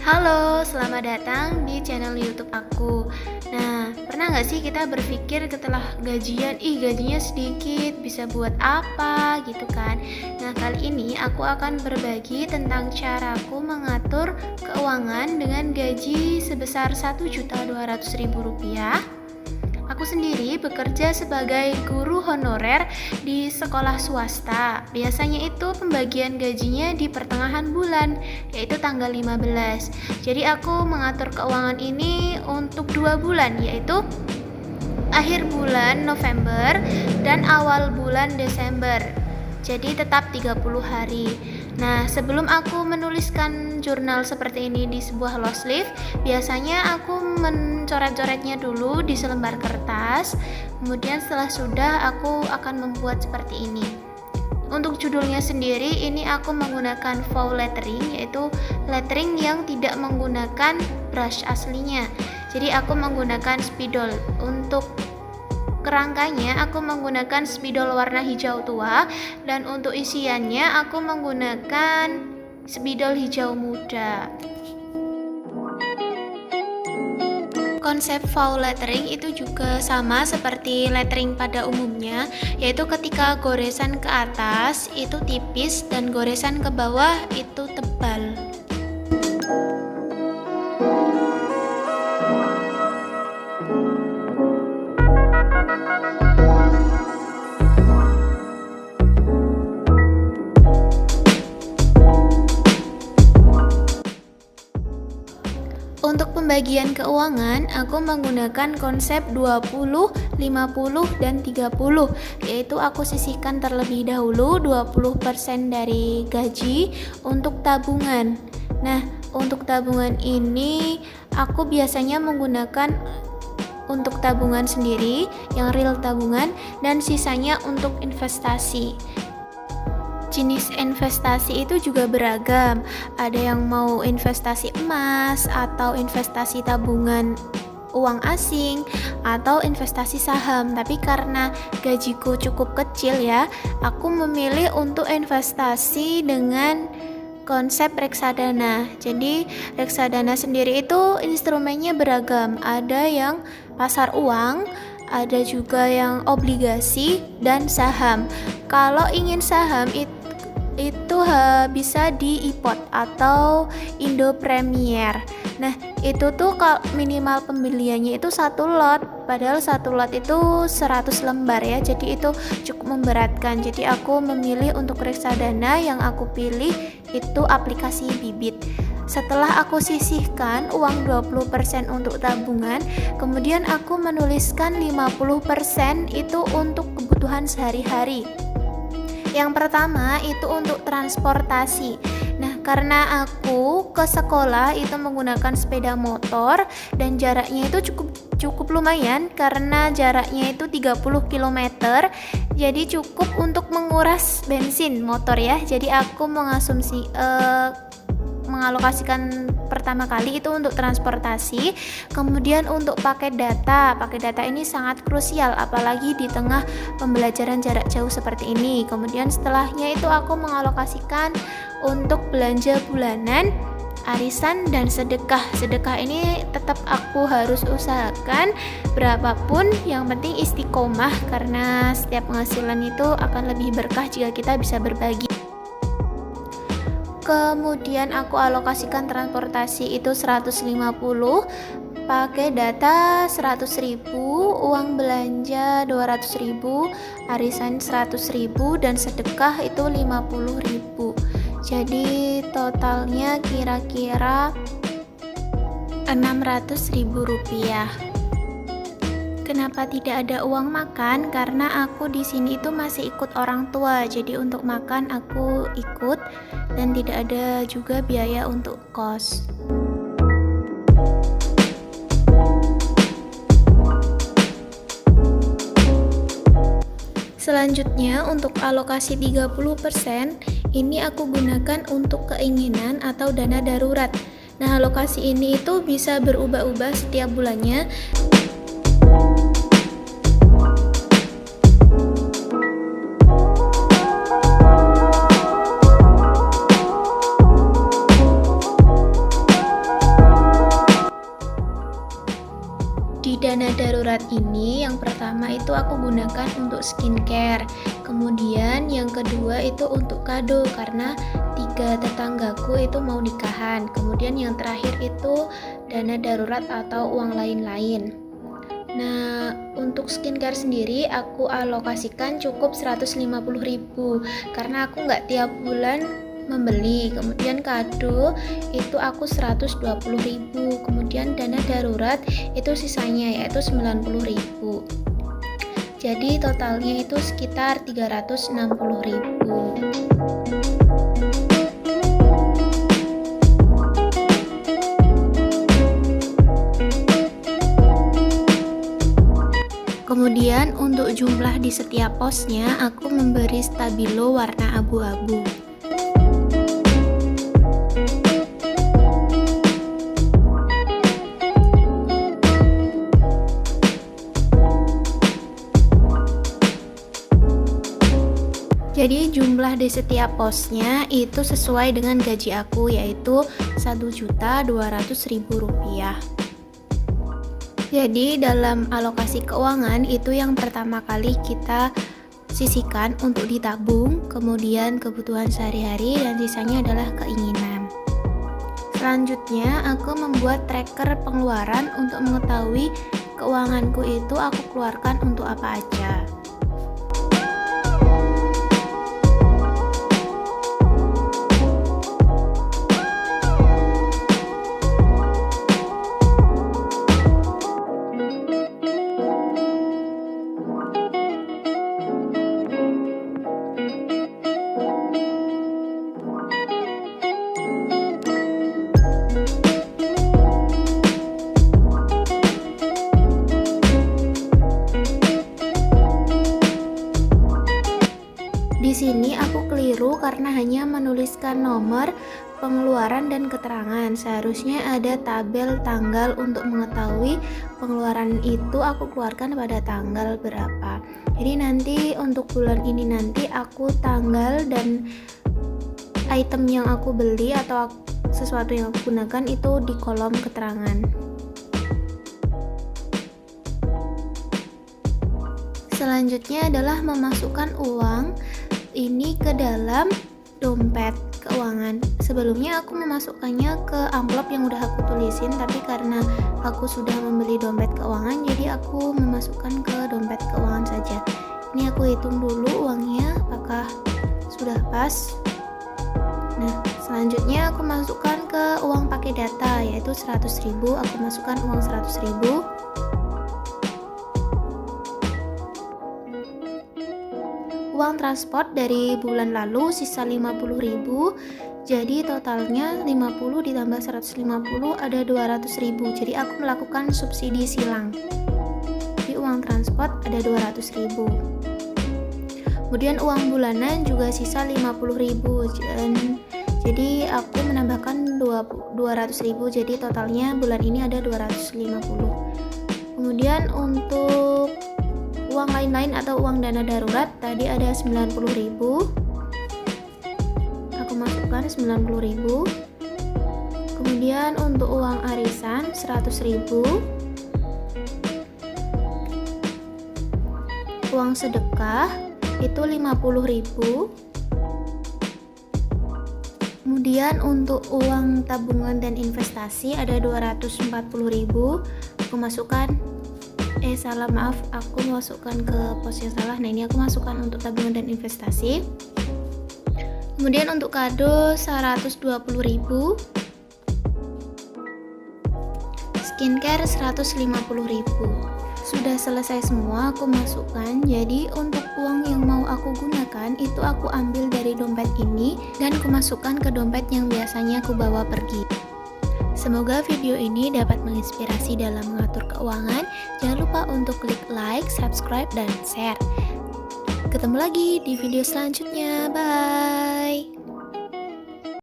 Halo, selamat datang di channel YouTube aku. Nah, pernah nggak sih kita berpikir setelah gajian, gajinya sedikit, bisa buat apa gitu kan? Nah, kali ini aku akan berbagi tentang caraku mengatur keuangan dengan gaji sebesar Rp1.200.000. Aku sendiri bekerja sebagai guru honorer di sekolah swasta. Biasanya itu pembagian gajinya di pertengahan bulan, yaitu tanggal 15. Jadi aku mengatur keuangan ini untuk 2 bulan, yaitu akhir bulan November dan awal bulan Desember. Jadi tetap 30 hari. Nah, sebelum aku menuliskan jurnal seperti ini di sebuah loose leaf, biasanya aku mencoret-coretnya dulu di selembar kertas. Kemudian setelah sudah, aku akan membuat seperti ini. Untuk judulnya sendiri, ini aku menggunakan foul lettering, yaitu lettering yang tidak menggunakan brush aslinya. Jadi aku menggunakan spidol. Untuk kerangkanya aku menggunakan spidol warna hijau tua, dan untuk isiannya aku menggunakan spidol hijau muda. Konsep foul lettering itu juga sama seperti lettering pada umumnya, yaitu ketika goresan ke atas itu tipis dan goresan ke bawah itu tebal. Untuk pembagian keuangan, aku menggunakan konsep 20, 50, dan 30, yaitu aku sisihkan terlebih dahulu 20% dari gaji untuk tabungan. Nah, untuk tabungan ini aku biasanya menggunakan untuk tabungan sendiri, yang real tabungan, dan sisanya untuk investasi. Jenis investasi itu juga beragam. Ada yang mau investasi emas, atau investasi tabungan uang asing, atau investasi saham. Tapi karena gajiku cukup kecil ya, aku memilih untuk investasi dengan konsep reksadana. Jadi reksadana sendiri itu instrumennya beragam. Ada yang pasar uang, ada juga yang obligasi dan saham. Kalau ingin saham itu bisa di IPOT atau Indo Premier. Nah, itu tuh kalau minimal pembeliannya itu 1 lot, padahal 1 lot itu 100 lembar ya, jadi itu cukup memberatkan. Jadi aku memilih untuk reksadana, yang aku pilih itu aplikasi Bibit. Setelah aku sisihkan uang 20% untuk tabungan, kemudian aku menuliskan 50% itu untuk kebutuhan sehari-hari. Yang pertama itu untuk transportasi. Nah, karena aku ke sekolah itu menggunakan sepeda motor dan jaraknya itu cukup lumayan, karena jaraknya itu 30 km. Jadi cukup untuk menguras bensin motor ya. Jadi aku mengalokasikan pertama kali itu untuk transportasi. Kemudian untuk paket data ini sangat krusial, apalagi di tengah pembelajaran jarak jauh seperti ini. Kemudian setelahnya itu aku mengalokasikan untuk belanja bulanan, arisan, dan sedekah. Sedekah ini tetap aku harus usahakan berapapun, yang penting istiqomah, karena setiap penghasilan itu akan lebih berkah jika kita bisa berbagi. Kemudian aku alokasikan transportasi itu 150, pakai data 100.000, uang belanja 200.000, arisan 100.000, dan sedekah itu 50.000. Jadi totalnya kira-kira 600.000 rupiah. Kenapa tidak ada uang makan? Karena aku di sini itu masih ikut orang tua. Jadi untuk makan aku ikut, dan tidak ada juga biaya untuk kos. Selanjutnya untuk alokasi 30%, ini aku gunakan untuk keinginan atau dana darurat. Nah, alokasi ini itu bisa berubah-ubah setiap bulannya. darurat ini yang pertama itu aku gunakan untuk skincare, kemudian yang kedua itu untuk kado karena 3 tetanggaku itu mau nikahan, kemudian yang terakhir itu dana darurat atau uang lain-lain. Nah, untuk skincare sendiri aku alokasikan cukup 150.000 karena aku nggak tiap bulan membeli. Kemudian kado itu aku 120.000, kemudian dana darurat itu sisanya yaitu 90.000. Jadi totalnya itu sekitar 360.000. Kemudian untuk jumlah di setiap posnya aku memberi stabilo warna abu-abu. Jadi jumlah di setiap posnya itu sesuai dengan gaji aku, yaitu Rp1.200.000. Jadi dalam alokasi keuangan itu yang pertama kali kita sisihkan untuk ditabung, kemudian kebutuhan sehari-hari, dan sisanya adalah keinginan. Selanjutnya aku membuat tracker pengeluaran untuk mengetahui keuanganku itu aku keluarkan untuk apa aja. Di sini aku keliru karena hanya menuliskan nomor pengeluaran dan keterangan. Seharusnya ada tabel tanggal untuk mengetahui pengeluaran itu aku keluarkan pada tanggal berapa. Jadi nanti untuk bulan ini nanti aku tanggal dan item yang aku beli atau sesuatu yang aku gunakan itu di kolom keterangan. Selanjutnya adalah memasukkan uang ini ke dalam dompet keuangan. Sebelumnya aku memasukkannya ke amplop yang udah aku tulisin, tapi karena aku sudah membeli dompet keuangan, jadi aku memasukkan ke dompet keuangan saja. Ini aku hitung dulu uangnya apakah sudah pas. Nah, selanjutnya aku masukkan ke uang pakai data, yaitu 100.000. Aku masukkan uang 100.000. Uang transport dari bulan lalu sisa 50.000, jadi totalnya 50 ditambah 150 ada 200.000. Jadi aku melakukan subsidi silang. Di uang transport ada 200.000. Kemudian uang bulanan juga sisa 50.000. Jadi aku menambahkan 200.000, jadi totalnya bulan ini ada 250. Kemudian untuk uang lain-lain atau uang dana darurat tadi ada 90.000. Aku masukkan 90.000. Kemudian untuk uang arisan 100.000. Uang sedekah itu 50.000. Kemudian untuk uang tabungan dan investasi ada 240.000. Aku masukkan aku masukkan ke pos yang salah. Nah, ini aku masukkan untuk tabungan dan investasi. Kemudian untuk kado 120.000. Skincare 150.000. Sudah selesai semua aku masukkan. Jadi untuk uang yang mau aku gunakan itu aku ambil dari dompet ini dan aku masukkan ke dompet yang biasanya aku bawa pergi. Semoga video ini dapat menginspirasi dalam mengatur keuangan. Jangan lupa untuk klik like, subscribe, dan share. Ketemu lagi di video selanjutnya. Bye!